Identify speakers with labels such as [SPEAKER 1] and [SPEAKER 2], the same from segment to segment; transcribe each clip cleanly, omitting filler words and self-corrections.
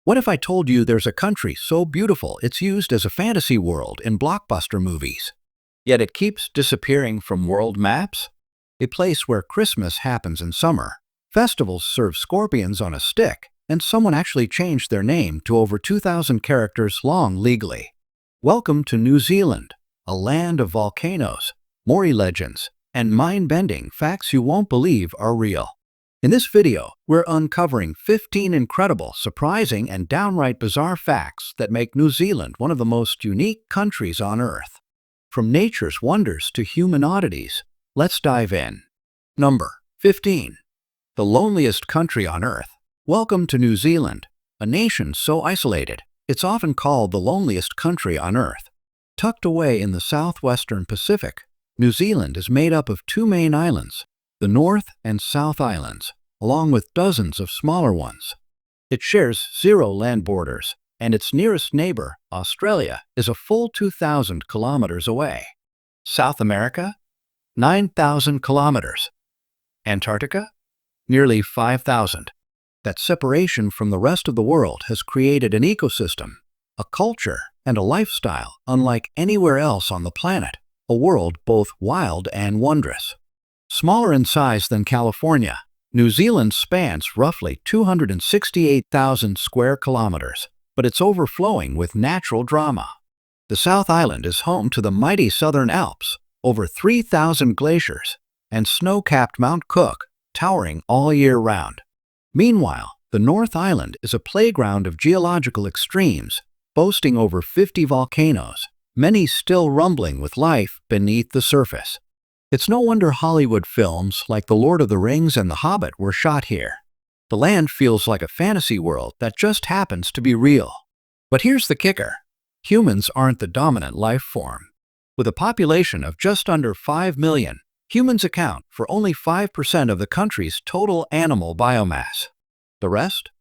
[SPEAKER 1] What if I told you there's a country so beautiful it's used as a fantasy world in blockbuster movies? Yet it keeps disappearing from world maps? A place where Christmas happens in summer, festivals serve scorpions on a stick, and someone actually changed their name to over 2,000 characters long legally. Welcome to New Zealand, a land of volcanoes, Maori legends, and mind-bending facts you won't believe are real. In this video, we're uncovering 15 incredible, surprising, and downright bizarre facts that make New Zealand one of the most unique countries on Earth. From nature's wonders to human oddities, let's dive in. Number 15. The loneliest country on Earth. Welcome to New Zealand, a nation so isolated, it's often called the loneliest country on Earth. Tucked away in the southwestern Pacific, New Zealand is made up of two main islands, the North and South Islands, along with dozens of smaller ones. It shares 0 land borders, and its nearest neighbor, Australia, is a full 2,000 kilometers away. South America? 9,000 kilometers. Antarctica? Nearly 5,000. That separation from the rest of the world has created an ecosystem, a culture, and a lifestyle unlike anywhere else on the planet, a world both wild and wondrous. Smaller in size than California, New Zealand spans roughly 268,000 square kilometers, but it's overflowing with natural drama. The South Island is home to the mighty Southern Alps, over 3,000 glaciers, and snow-capped Mount Cook, towering all year round. Meanwhile, the North Island is a playground of geological extremes, boasting over 50 volcanoes, many still rumbling with life beneath the surface. It's no wonder Hollywood films like The Lord of the Rings and The Hobbit were shot here. The land feels like a fantasy world that just happens to be real. But here's the kicker. Humans aren't the dominant life form. With a population of just under 5 million, humans account for only 5% of the country's total animal biomass. The rest?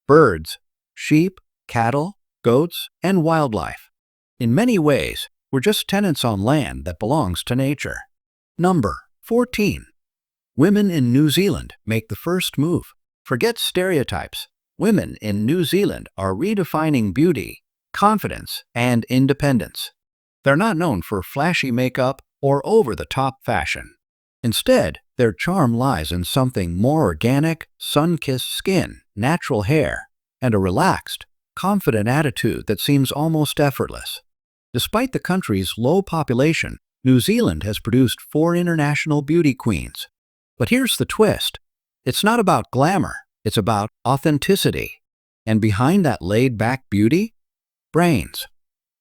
[SPEAKER 1] Birds, sheep, cattle, goats, and wildlife. In many ways, we're just tenants on land that belongs to nature. Number 14. Women in New Zealand make the first move. Forget stereotypes. Women in New Zealand are redefining beauty, confidence, and independence. They're not known for flashy makeup or over-the-top fashion. Instead, their charm lies in something more organic, sun-kissed skin, natural hair, and a relaxed, confident attitude that seems almost effortless. Despite the country's low population, New Zealand has produced 4 international beauty queens. But here's the twist. It's not about glamour, it's about authenticity. And behind that laid-back beauty? Brains.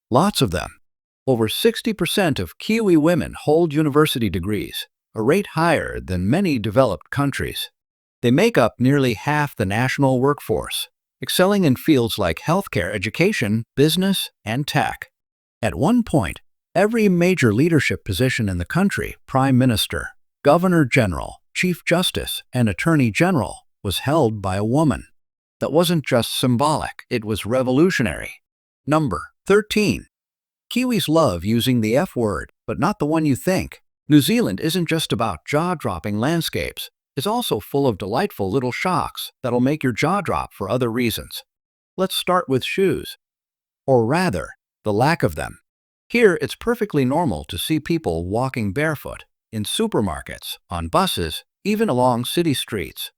[SPEAKER 1] Lots of them. Over 60% of Kiwi women hold university degrees, a rate higher than many developed countries. They make up nearly half the national workforce, excelling in fields like healthcare, education, business, and tech. At one point, every major leadership position in the country, Prime Minister, Governor General, Chief Justice, and Attorney General, was held by a woman. That wasn't just symbolic, it was revolutionary. Number 13. Kiwis love using the F word, but not the one you think. New Zealand isn't just about jaw-dropping landscapes. It's also full of delightful little shocks that'll make your jaw drop for other reasons. Let's start with shoes. Or rather, the lack of them. Here, it's perfectly normal to see people walking barefoot, in supermarkets, on buses, even along city streets.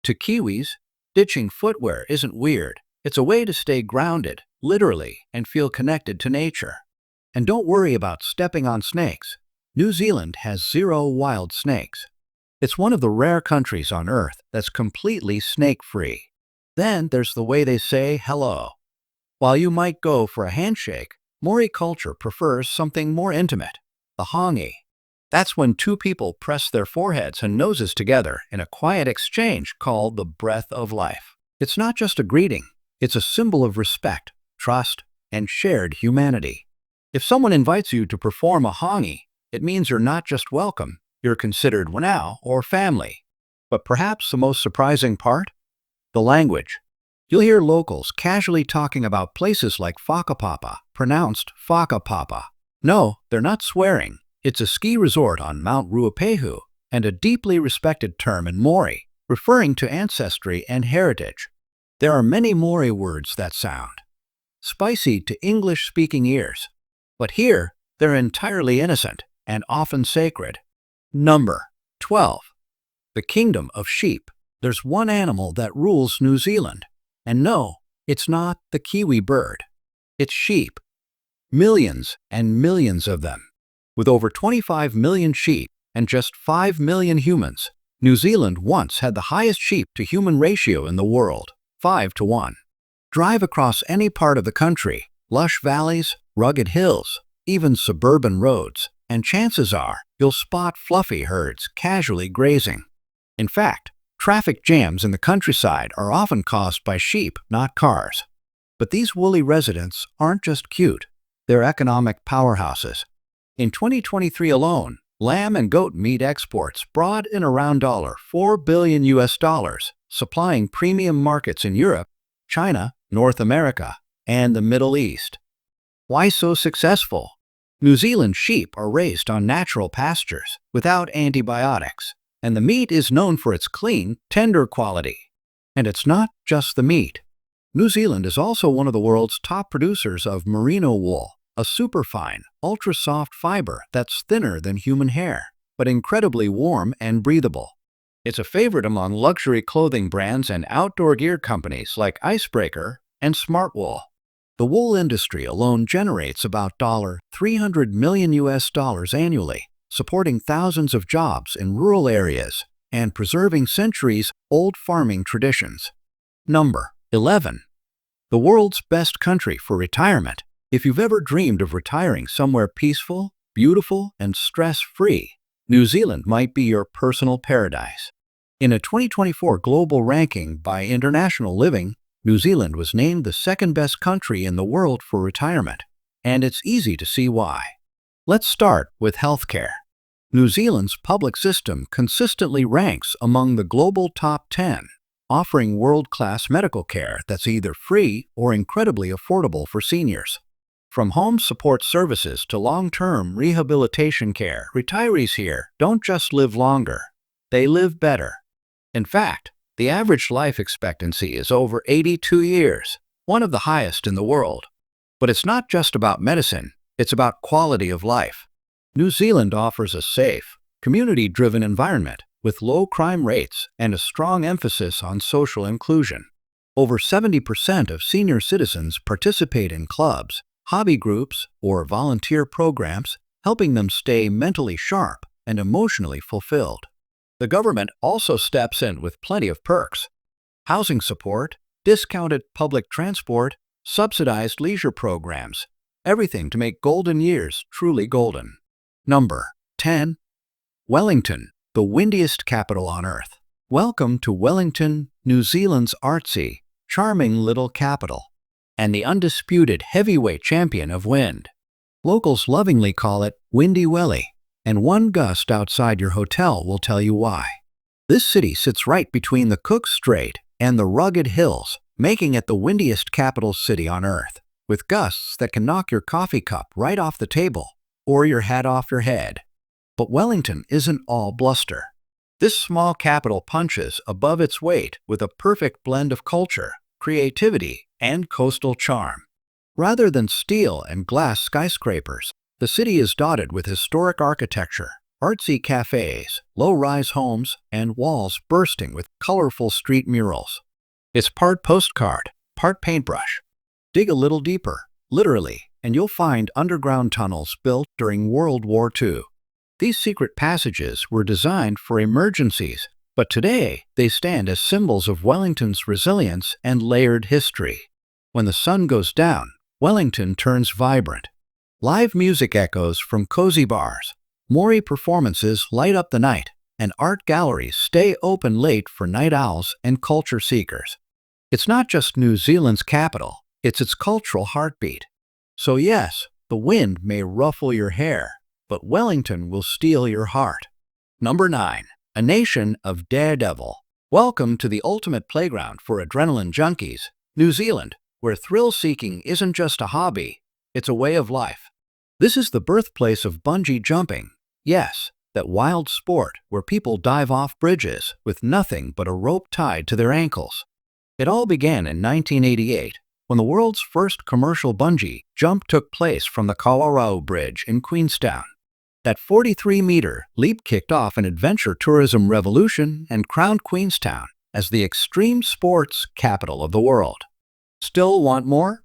[SPEAKER 1] To Kiwis, ditching footwear isn't weird. It's a way to stay grounded, literally, and feel connected to nature. And don't worry about stepping on snakes. New Zealand has 0 wild snakes. It's one of the rare countries on Earth that's completely snake-free. Then there's the way they say hello. While you might go for a handshake, Maori culture prefers something more intimate, the hongi. That's when two people press their foreheads and noses together in a quiet exchange called the breath of life. It's not just a greeting, it's a symbol of respect, trust, and shared humanity. If someone invites you to perform a hongi, it means you're not just welcome, you're considered now or family. But perhaps the most surprising part? The language. You'll hear locals casually talking about places like Whakapapa, pronounced Whakapapa. No, they're not swearing. It's a ski resort on Mount Ruapehu and a deeply respected term in Maori, referring to ancestry and heritage. There are many Maori words that sound spicy to English-speaking ears, but here they're entirely innocent and often sacred. Number 12. The Kingdom of Sheep. There's one animal that rules New Zealand. And no, it's not the kiwi bird. It's sheep. Millions and millions of them. With over 25 million sheep and just 5 million humans, New Zealand once had the highest sheep-to-human ratio in the world, 5 to 1. Drive across any part of the country, lush valleys, rugged hills, even suburban roads, and chances are you'll spot fluffy herds casually grazing. In fact, traffic jams in the countryside are often caused by sheep, not cars. But these woolly residents aren't just cute, they're economic powerhouses. In 2023 alone, lamb and goat meat exports brought in around $4 billion US, supplying premium markets in Europe, China, North America, and the Middle East. Why so successful? New Zealand sheep are raised on natural pastures without antibiotics, and the meat is known for its clean, tender quality. And it's not just the meat. New Zealand is also one of the world's top producers of merino wool, a superfine, ultra-soft fiber that's thinner than human hair, but incredibly warm and breathable. It's a favorite among luxury clothing brands and outdoor gear companies like Icebreaker and Smartwool. The wool industry alone generates about $300 million US annually, supporting thousands of jobs in rural areas and preserving centuries-old farming traditions. Number 11. The world's best country for retirement. If you've ever dreamed of retiring somewhere peaceful, beautiful, and stress-free, New Zealand might be your personal paradise. In a 2024 global ranking by International Living, New Zealand was named the second-best country in the world for retirement, and it's easy to see why. Let's start with healthcare. New Zealand's public system consistently ranks among the global top 10, offering world-class medical care that's either free or incredibly affordable for seniors. From home support services to long-term rehabilitation care, retirees here don't just live longer, they live better. In fact, the average life expectancy is over 82 years, one of the highest in the world. But it's not just about medicine, it's about quality of life. New Zealand offers a safe, community-driven environment with low crime rates and a strong emphasis on social inclusion. Over 70% of senior citizens participate in clubs, hobby groups, or volunteer programs, helping them stay mentally sharp and emotionally fulfilled. The government also steps in with plenty of perks: housing support, discounted public transport, subsidized leisure programs, everything to make golden years truly golden. Number 10. Wellington, the windiest capital on Earth. Welcome to Wellington, New Zealand's artsy, charming little capital, and the undisputed heavyweight champion of wind. Locals lovingly call it Windy Welly, and one gust outside your hotel will tell you why. This city sits right between the Cook Strait and the rugged hills, making it the windiest capital city on Earth, with gusts that can knock your coffee cup right off the table or your hat off your head. But Wellington isn't all bluster. This small capital punches above its weight with a perfect blend of culture, creativity, and coastal charm. Rather than steel and glass skyscrapers, the city is dotted with historic architecture, artsy cafes, low-rise homes, and walls bursting with colorful street murals. It's part postcard, part paintbrush. Dig a little deeper, literally, and you'll find underground tunnels built during World War II. These secret passages were designed for emergencies, but today they stand as symbols of Wellington's resilience and layered history. When the sun goes down, Wellington turns vibrant. Live music echoes from cozy bars, Maori performances light up the night, and art galleries stay open late for night owls and culture seekers. It's not just New Zealand's capital, it's its cultural heartbeat. So yes, the wind may ruffle your hair, but Wellington will steal your heart. Number 9. A nation of daredevil. Welcome to the ultimate playground for adrenaline junkies, New Zealand, where thrill-seeking isn't just a hobby, it's a way of life. This is the birthplace of bungee jumping. Yes, that wild sport where people dive off bridges with nothing but a rope tied to their ankles. It all began in 1988 when the world's first commercial bungee jump took place from the Kawarau Bridge in Queenstown. That 43-meter leap kicked off an adventure tourism revolution and crowned Queenstown as the extreme sports capital of the world. Still want more?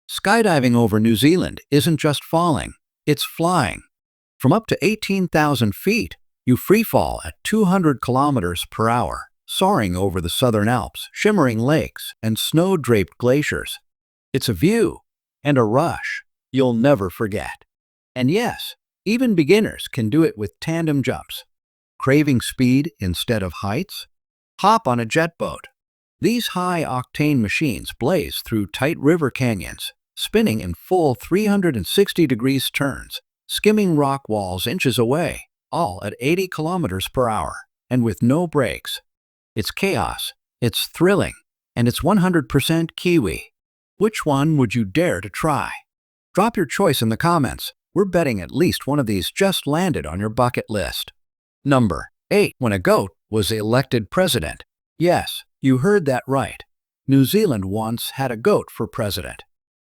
[SPEAKER 1] Skydiving over New Zealand isn't just falling, it's flying. From up to 18,000 feet, you freefall at 200 kilometers per hour, soaring over the Southern Alps, shimmering lakes, and snow-draped glaciers. It's a view and a rush you'll never forget. And yes, even beginners can do it with tandem jumps. Craving speed instead of heights? Hop on a jet boat. These high-octane machines blaze through tight river canyons, spinning in full 360-degree turns, skimming rock walls inches away, all at 80 kilometers per hour, and with no brakes. It's chaos, it's thrilling, and it's 100% Kiwi. Which one would you dare to try? Drop your choice in the comments. We're betting at least one of these just landed on your bucket list. Number 8. When a goat was elected president. Yes, you heard that right. New Zealand once had a goat for president.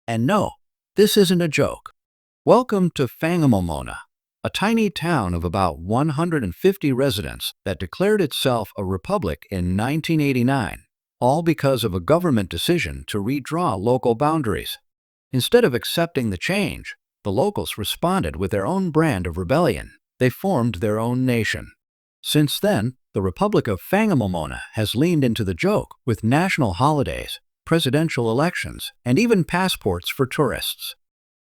[SPEAKER 1] And no, this isn't a joke. Welcome to Whangamomona, a tiny town of about 150 residents that declared itself a republic in 1989, all because of a government decision to redraw local boundaries. Instead of accepting the change, the locals responded with their own brand of rebellion. They formed their own nation. Since then, the Republic of Whangamomona has leaned into the joke with national holidays, presidential elections, and even passports for tourists.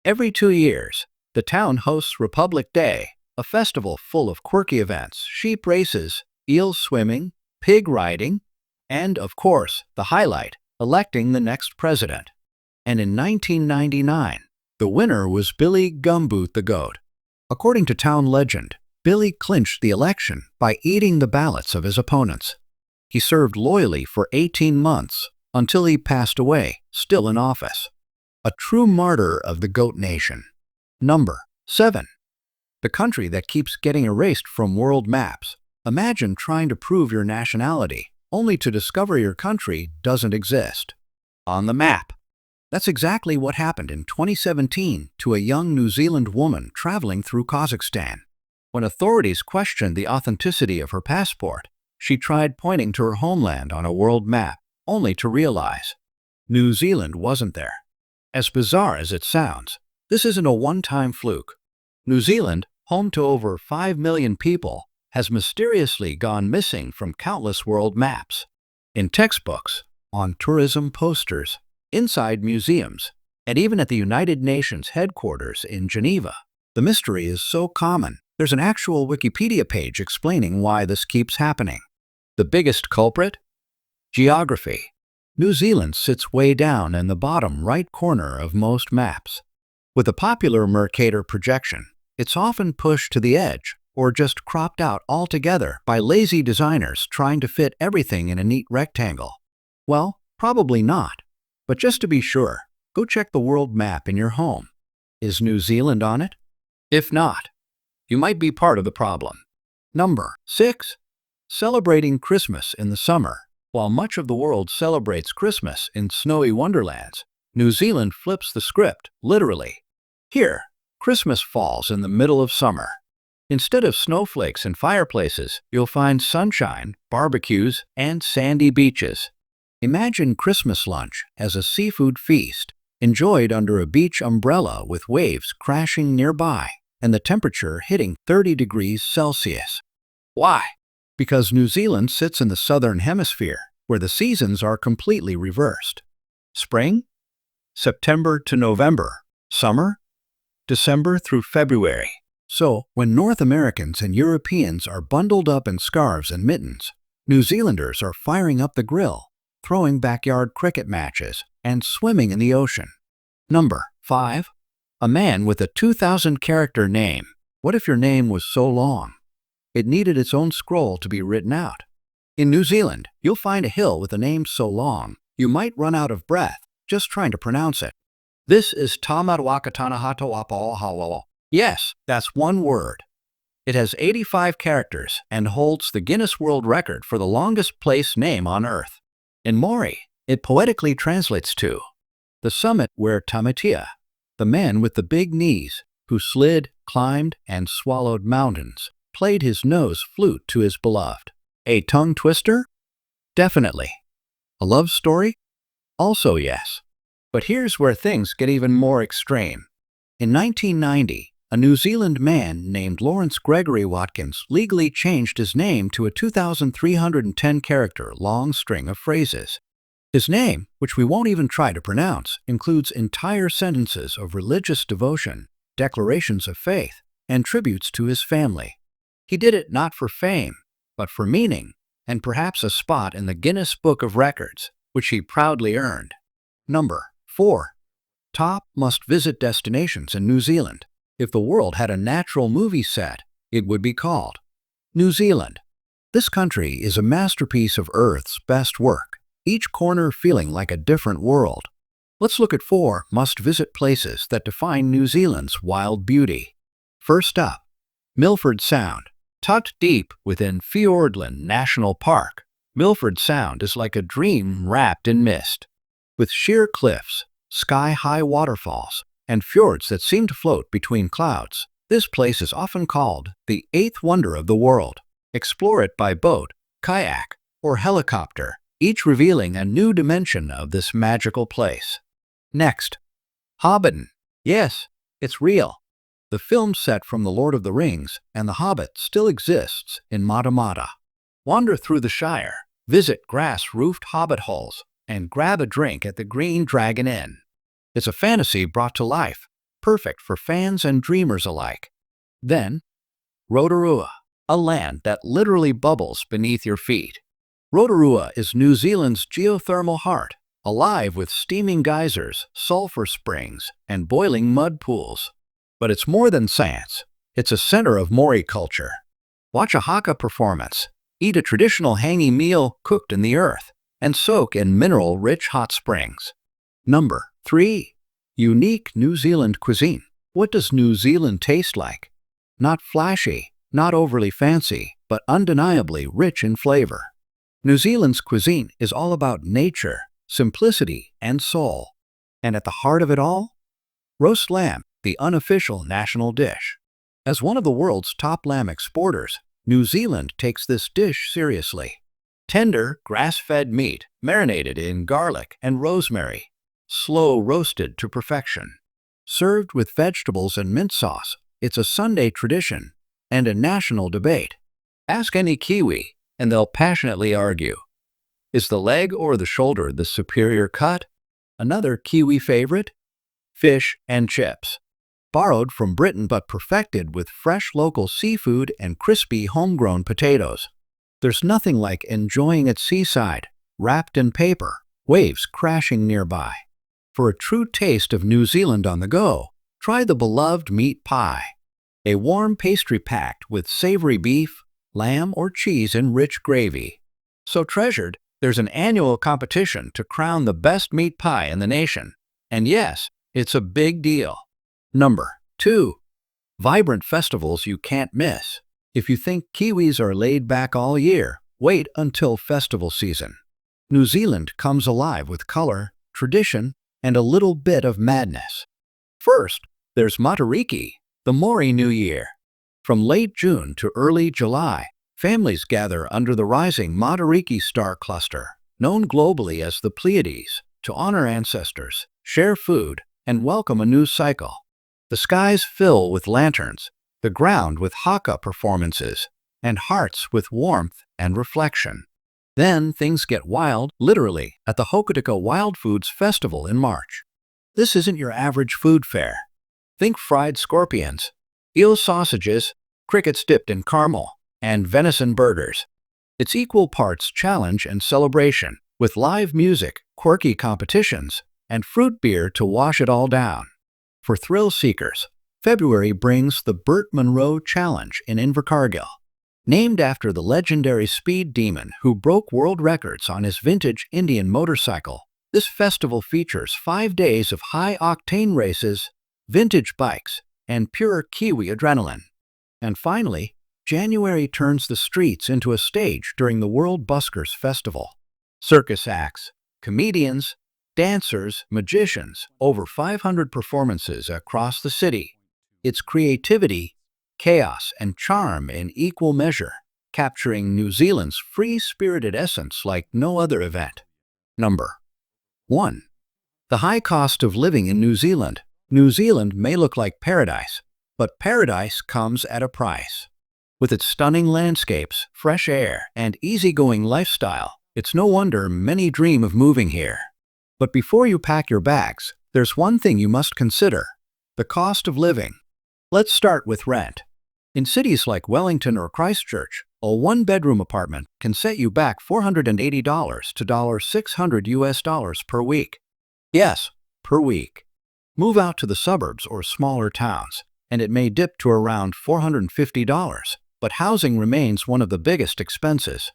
[SPEAKER 1] Every 2 years, the town hosts Republic Day, a festival full of quirky events, sheep races, eel swimming, pig riding, and, of course, the highlight, electing the next president. And in 1999, the winner was Billy Gumboot the Goat. According to town legend, Billy clinched the election by eating the ballots of his opponents. He served loyally for 18 months until he passed away, still in office. A true martyr of the Goat Nation. Number 7. The country that keeps getting erased from world maps. Imagine trying to prove your nationality, only to discover your country doesn't exist on the map. That's exactly what happened in 2017 to a young New Zealand woman traveling through Kazakhstan. When authorities questioned the authenticity of her passport, she tried pointing to her homeland on a world map, only to realize New Zealand wasn't there. As bizarre as it sounds, this isn't a one-time fluke. New Zealand, home to over 5 million people, has mysteriously gone missing from countless world maps. In textbooks, on tourism posters, inside museums, and even at the United Nations headquarters in Geneva. The mystery is so common, there's an actual Wikipedia page explaining why this keeps happening. The biggest culprit? Geography. New Zealand sits way down in the bottom right corner of most maps. With a popular Mercator projection, it's often pushed to the edge or just cropped out altogether by lazy designers trying to fit everything in a neat rectangle. Well, probably not. But just to be sure, go check the world map in your home. Is New Zealand on it? If not, you might be part of the problem. Number 6. Celebrating Christmas in the summer. While much of the world celebrates Christmas in snowy wonderlands, New Zealand flips the script, literally. Here, Christmas falls in the middle of summer. Instead of snowflakes and fireplaces, you'll find sunshine, barbecues, and sandy beaches. Imagine Christmas lunch as a seafood feast, enjoyed under a beach umbrella with waves crashing nearby and the temperature hitting 30 degrees Celsius. Why? Because New Zealand sits in the southern hemisphere, where the seasons are completely reversed. Spring? September to November. Summer? December through February. So, when North Americans and Europeans are bundled up in scarves and mittens, New Zealanders are firing up the grill, throwing backyard cricket matches, and swimming in the ocean. Number 5. A man with a 2,000-character name. What if your name was so long it needed its own scroll to be written out? In New Zealand, you'll find a hill with a name so long you might run out of breath just trying to pronounce it. This is Tamadwakatanahatawapaohawao. Yes, that's one word. It has 85 characters and holds the Guinness World Record for the longest place name on Earth. In Maori, It poetically translates to the summit where Tamatea, the man with the big knees, who slid, climbed, and swallowed mountains, played his nose flute to his beloved. A tongue twister? Definitely. A love story? Also yes. But here's where things get even more extreme. In 1990, a New Zealand man named Lawrence Gregory Watkins legally changed his name to a 2,310-character long string of phrases. His name, which we won't even try to pronounce, includes entire sentences of religious devotion, declarations of faith, and tributes to his family. He did it not for fame, but for meaning, and perhaps a spot in the Guinness Book of Records, which he proudly earned. Number 4. Top must-visit destinations in New Zealand. If the world had a natural movie set, it would be called New Zealand. This country is a masterpiece of Earth's best work, each corner feeling like a different world. Let's look at 4 must-visit places that define New Zealand's wild beauty. First up, Milford Sound. Tucked deep within Fiordland National Park, Milford Sound is like a dream wrapped in mist. With sheer cliffs, sky-high waterfalls, and fjords that seem to float between clouds, this place is often called the 8th wonder of the world. Explore it by boat, kayak, or helicopter, each revealing a new dimension of this magical place. Next, Hobbiton. Yes, it's real. The film set from The Lord of the Rings and The Hobbit still exists in Matamata. Wander through the Shire, visit grass-roofed hobbit holes, and grab a drink at the Green Dragon Inn. It's a fantasy brought to life, perfect for fans and dreamers alike. Then, Rotorua, a land that literally bubbles beneath your feet. Rotorua is New Zealand's geothermal heart, alive with steaming geysers, sulfur springs, and boiling mud pools. But it's more than science. It's a center of Maori culture. Watch a haka performance, eat a traditional hangi meal cooked in the earth, and soak in mineral-rich hot springs. Number 3. Unique New Zealand cuisine. What does New Zealand taste like? Not flashy, not overly fancy, but undeniably rich in flavor. New Zealand's cuisine is all about nature, simplicity, and soul. And at the heart of it all? Roast lamb, the unofficial national dish. As one of the world's top lamb exporters, New Zealand takes this dish seriously. Tender, grass-fed meat, marinated in garlic and rosemary, slow roasted to perfection. Served with vegetables and mint sauce, it's a Sunday tradition and a national debate. Ask any Kiwi, and they'll passionately argue. Is the leg or the shoulder the superior cut? Another Kiwi favorite? Fish and chips. Borrowed from Britain but perfected with fresh local seafood and crispy homegrown potatoes. There's nothing like enjoying it seaside, wrapped in paper, waves crashing nearby. For a true taste of New Zealand on the go, try the beloved meat pie. A warm pastry packed with savory beef, lamb, or cheese in rich gravy. So treasured, there's an annual competition to crown the best meat pie in the nation. And yes, it's a big deal. Number 2. Vibrant festivals you can't miss. If you think Kiwis are laid back all year, wait until festival season. New Zealand comes alive with color, tradition, and a little bit of madness. First, there's Matariki, the Maori New Year. From late June to early July, families gather under the rising Matariki star cluster, known globally as the Pleiades, to honor ancestors, share food, and welcome a new cycle. The skies fill with lanterns, the ground with haka performances, and hearts with warmth and reflection. Then things get wild, literally, at the Hokitika Wild Foods Festival in March. This isn't your average food fair. Think fried scorpions, eel sausages, crickets dipped in caramel, and venison burgers. It's equal parts challenge and celebration, with live music, quirky competitions, and fruit beer to wash it all down. For thrill seekers, February brings the Burt Munro Challenge in Invercargill. Named after the legendary speed demon who broke world records on his vintage Indian motorcycle, this festival features 5 days of high-octane races, vintage bikes, and pure Kiwi adrenaline. And finally, January turns the streets into a stage during the World Buskers Festival. Circus acts, comedians, dancers, magicians, over 500 performances across the city. It's creativity, chaos, and charm in equal measure, capturing New Zealand's free-spirited essence like no other event. Number 1. The high cost of living in New Zealand. New Zealand may look like paradise, but paradise comes at a price. With its stunning landscapes, fresh air, and easygoing lifestyle, it's no wonder many dream of moving here. But before you pack your bags, there's one thing you must consider: the cost of living. Let's start with rent. In cities like Wellington or Christchurch, a one-bedroom apartment can set you back $480 to $600 per week. Yes, per week. Move out to the suburbs or smaller towns, and it may dip to around $450, but housing remains one of the biggest expenses.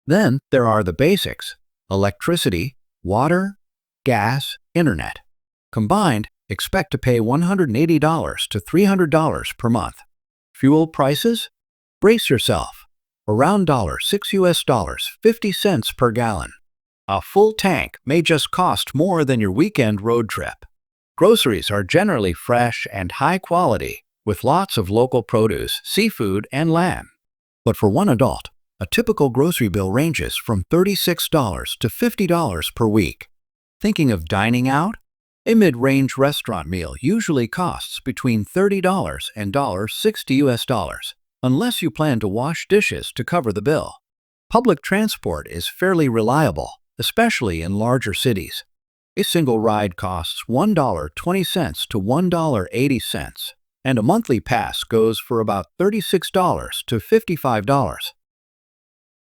[SPEAKER 1] Then there are the basics: electricity, water, gas, internet. Combined, expect to pay $180 to $300 per month. Fuel prices? Brace yourself. Around $6 50 cents per gallon. A full tank may just cost more than your weekend road trip. Groceries are generally fresh and high quality, with lots of local produce, seafood, and lamb. But for one adult, a typical grocery bill ranges from $36 to $50 per week. Thinking of dining out? A mid-range restaurant meal usually costs between $30 and $60, unless you plan to wash dishes to cover the bill. Public transport is fairly reliable, especially in larger cities. A single ride costs $1.20 to $1.80, and a monthly pass goes for about $36 to $55.